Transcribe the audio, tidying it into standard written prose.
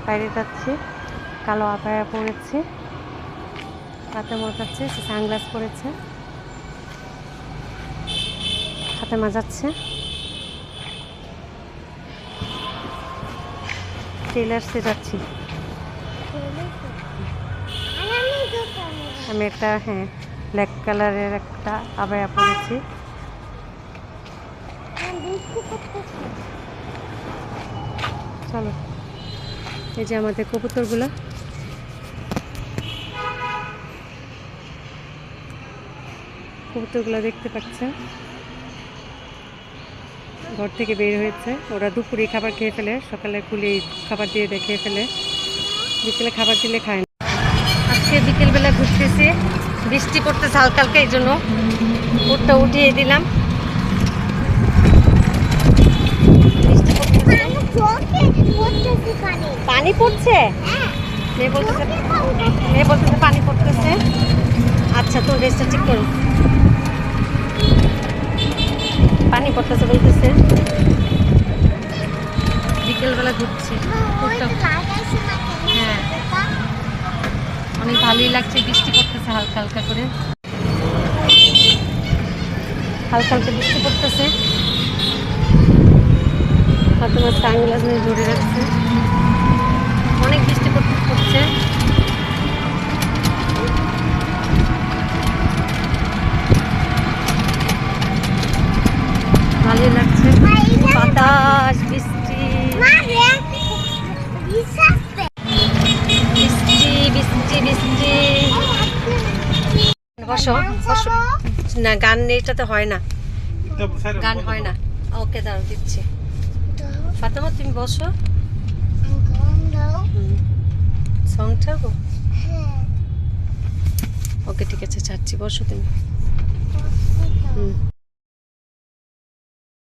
বাইরে যাচ্ছি। কালো আপায়া পরেছে, হাতে মোজাচ্ছে, সে সানগ্লাস পরেছে, হাতে মাজাচ্ছে। টেলার্সে যাচ্ছি আমি। একটা ব্ল্যাক কালারের একটা আবায়া পরেছি। চলো, এই যে আমাদের কবুতরগুলো। কবুতরগুলো দেখতে পাচ্ছেন, ঘর থেকে বের হয়েছে। ওরা দুপুরে খাবার খেয়ে ফেলে, সকালে খুলে খাবার দিয়ে খেয়ে ফেলে, বিকেলে খাবার দিলে খায় না। আজকে বিকেলবেলা ঘুরতেছি, বৃষ্টি পড়তেছে হালকা হালকা, এই জন্য উঠটা উঠিয়ে দিলাম। পানি পড়ছে, মেয়ে বলতেছে পানি পড়তেছে। আচ্ছা, তোর ড্রেসটা ঠিক করো। পানি পড়তেছে বলতেছে। বিকেলবেলা ঘুরছি, হ্যাঁ অনেক ভালোই লাগছে। বৃষ্টি পড়তেছে হালকা হালকা করে, হালকা হালকা বৃষ্টি পড়তেছে। তোমার সানগ্লাস নিয়ে ধরে রাখছে, অনেক বৃষ্টি পড়ছে। ভালোই লাগছে, বাতাস, বৃষ্টি বৃষ্টি বৃষ্টি বৃষ্টি। বসো বসো, না গান এটাতে হয় না, গান হয় না। ওকে দাঁড়াও, দিচ্ছি। ফাতেমা তুমি বসো, সং ছাড়বো। ওকে ঠিক আছে, ছাড়ছি, বসো তুমি।